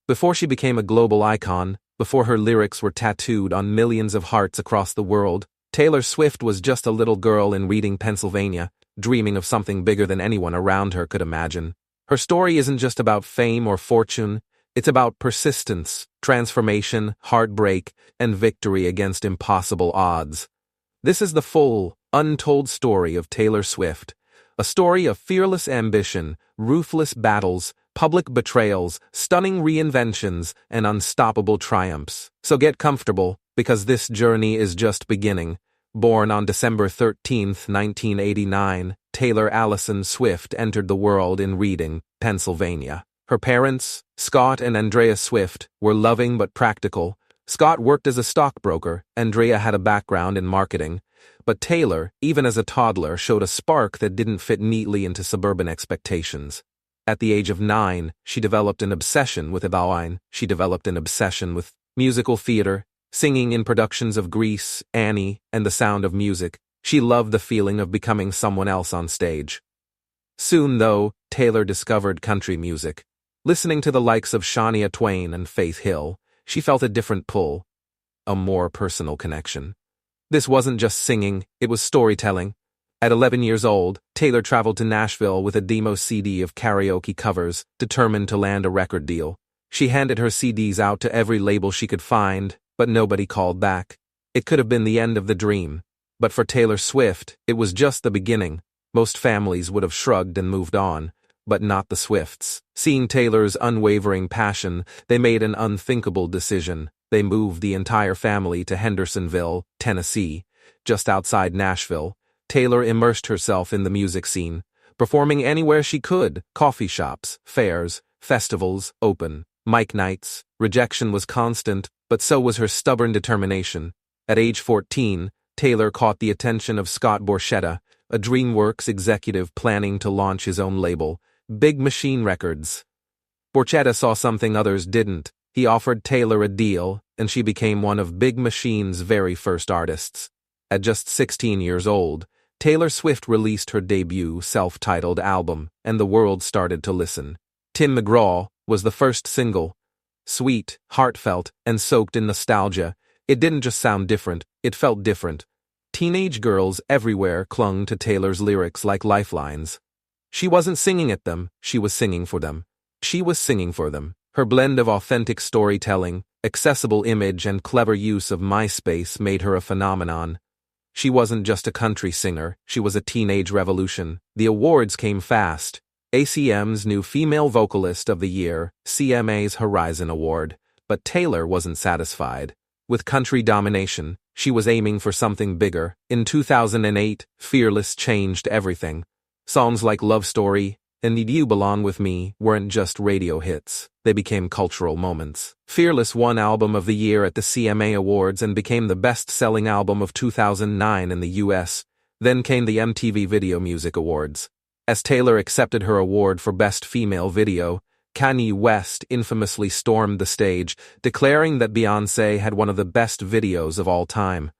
Before she became a global icon, before her lyrics were tattooed on millions of hearts across the world, Taylor Swift was just a little girl in Reading, Pennsylvania, dreaming of something bigger than anyone around her could imagine. Her story isn't just about fame or fortune, it's about persistence, transformation, heartbreak, and victory against impossible odds. This is the full, untold story of Taylor Swift, a story of fearless ambition, ruthless battles, public betrayals, stunning reinventions, and unstoppable triumphs. So get comfortable, because this journey is just beginning. Born on December 13, 1989, Taylor Allison Swift entered the world in Reading, Pennsylvania. Her parents, Scott and Andrea Swift, were loving but practical. Scott worked as a stockbroker, Andrea had a background in marketing. But Taylor, even as a toddler, showed a spark that didn't fit neatly into suburban expectations. At the age of 9, she developed an obsession with Evaline. She developed an obsession with musical theater, singing in productions of Grease, Annie, and The Sound of Music. She loved the feeling of becoming someone else on stage. Soon, though, Taylor discovered country music. Listening to the likes of Shania Twain and Faith Hill, she felt a different pull, a more personal connection. This wasn't just singing, it was storytelling. At 11 years old, Taylor traveled to Nashville with a demo CD of karaoke covers, determined to land a record deal. She handed her CDs out to every label she could find, but nobody called back. It could have been the end of the dream. But for Taylor Swift, it was just the beginning. Most families would have shrugged and moved on, but not the Swifts. Seeing Taylor's unwavering passion, they made an unthinkable decision. They moved the entire family to Hendersonville, Tennessee, just outside Nashville. Taylor immersed herself in the music scene, performing anywhere she could: coffee shops, fairs, festivals, open mic nights. Rejection was constant, but so was her stubborn determination. At age 14, Taylor caught the attention of Scott Borchetta, a DreamWorks executive planning to launch his own label, Big Machine Records. Borchetta saw something others didn't. He offered Taylor a deal, and she became one of Big Machine's very first artists. At just 16 years old, Taylor Swift released her debut self-titled album, and the world started to listen. Tim McGraw was the first single. Sweet, heartfelt, and soaked in nostalgia, it didn't just sound different, it felt different. Teenage girls everywhere clung to Taylor's lyrics like lifelines. She wasn't singing at them, she was singing for them. She was singing for them. Her blend of authentic storytelling, accessible image, and clever use of MySpace made her a phenomenon. She wasn't just a country singer, she was a teenage revolution. The awards came fast. ACM's new Female Vocalist of the Year, CMA's Horizon Award. But Taylor wasn't satisfied. With country domination, she was aiming for something bigger. In 2008, Fearless changed everything. Songs like Love Story and Need You Belong With Me weren't just radio hits, they became cultural moments. Fearless won Album of the Year at the CMA Awards and became the best-selling album of 2009 in the US. Then came the MTV Video Music Awards. As Taylor accepted her award for Best Female Video, Kanye West infamously stormed the stage, declaring that Beyoncé had one of the best videos of all time.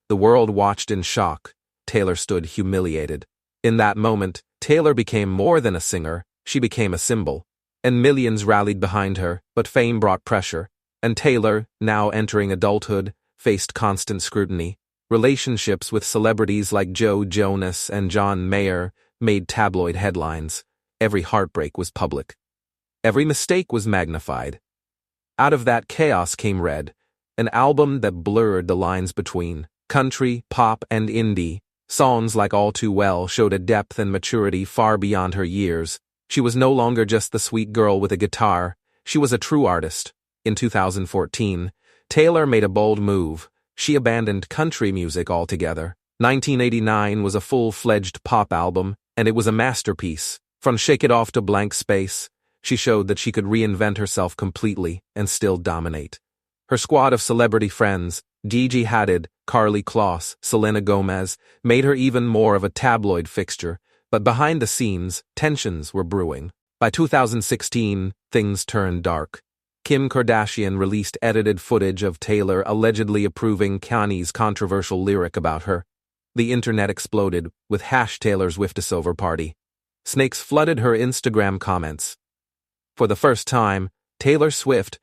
The world watched in shock. Taylor stood humiliated. In that moment, Taylor became more than a singer, she became a symbol. And millions rallied behind her, but fame brought pressure. And Taylor, now entering adulthood, faced constant scrutiny. Relationships with celebrities like Joe Jonas and John Mayer made tabloid headlines. Every heartbreak was public. Every mistake was magnified. Out of that chaos came Red, an album that blurred the lines between country, pop, and indie. Songs like All Too Well showed a depth and maturity far beyond her years. She was no longer just the sweet girl with a guitar, she was a true artist. In 2014, Taylor made a bold move. She abandoned country music altogether. 1989 was a full-fledged pop album, and it was a masterpiece. From Shake It Off to Blank Space, she showed that she could reinvent herself completely and still dominate. Her squad of celebrity friends, Gigi Hadid, Karlie Kloss, Selena Gomez, made her even more of a tabloid fixture, but behind the scenes, tensions were brewing. By 2016, things turned dark. Kim Kardashian released edited footage of Taylor allegedly approving Kanye's controversial lyric about her. The internet exploded with #Taylor's Swiftover party. Snakes flooded her Instagram comments. For the first time, Taylor Swift,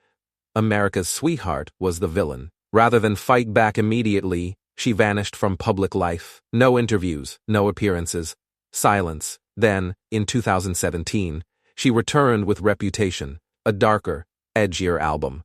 America's sweetheart, was the villain. Rather than fight back immediately, she vanished from public life. No interviews, no appearances, silence. Then, in 2017, she returned with Reputation, a darker, edgier album.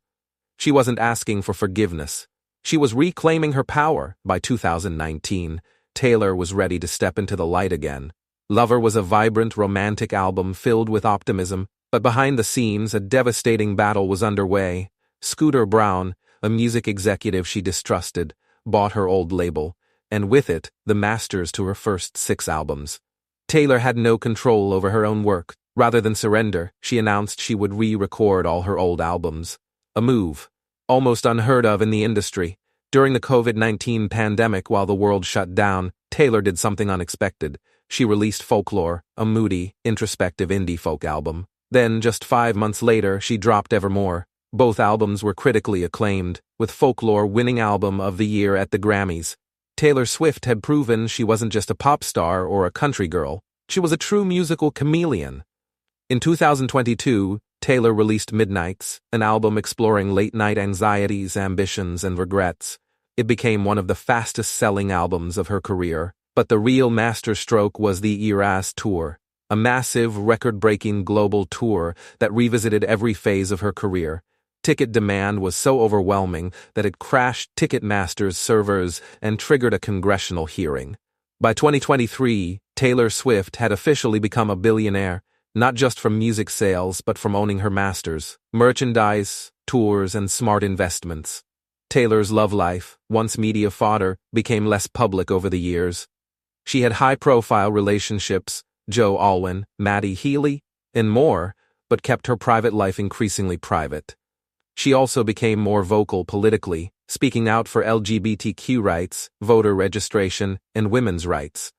She wasn't asking for forgiveness. She was reclaiming her power. By 2019, Taylor was ready to step into the light again. Lover was a vibrant, romantic album filled with optimism, but behind the scenes, a devastating battle was underway. Scooter Braun, a music executive she distrusted, bought her old label, and with it, the masters to her first 6 albums. Taylor had no control over her own work. Rather than surrender, she announced she would re-record all her old albums. A move, almost unheard of in the industry. During the COVID-19 pandemic, while the world shut down, Taylor did something unexpected. She released Folklore, a moody, introspective indie folk album. Then, just 5 months later, she dropped Evermore. Both albums were critically acclaimed, with Folklore winning Album of the Year at the Grammys. Taylor Swift had proven she wasn't just a pop star or a country girl. She was a true musical chameleon. In 2022, Taylor released Midnights, an album exploring late-night anxieties, ambitions, and regrets. It became one of the fastest-selling albums of her career. But the real masterstroke was the Eras Tour, a massive, record-breaking global tour that revisited every phase of her career. Ticket demand was so overwhelming that it crashed Ticketmaster's servers and triggered a congressional hearing. By 2023, Taylor Swift had officially become a billionaire, not just from music sales but from owning her masters, merchandise, tours, and smart investments. Taylor's love life, once media fodder, became less public over the years. She had high-profile relationships, Joe Alwyn, Maddie Healy, and more, but kept her private life increasingly private. She also became more vocal politically, speaking out for LGBTQ rights, voter registration, and women's rights.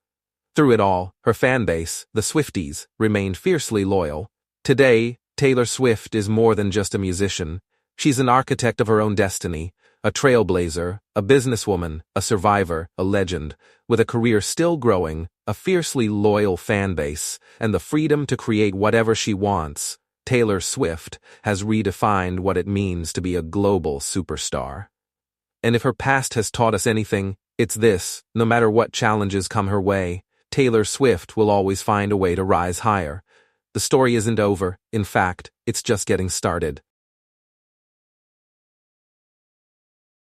Through it all, her fan base, the Swifties, remained fiercely loyal. Today, Taylor Swift is more than just a musician. She's an architect of her own destiny, a trailblazer, a businesswoman, a survivor, a legend, with a career still growing, a fiercely loyal fan base, and the freedom to create whatever she wants. Taylor Swift has redefined what it means to be a global superstar. And if her past has taught us anything, it's this: no matter what challenges come her way, Taylor Swift will always find a way to rise higher. The story isn't over. In fact, it's just getting started.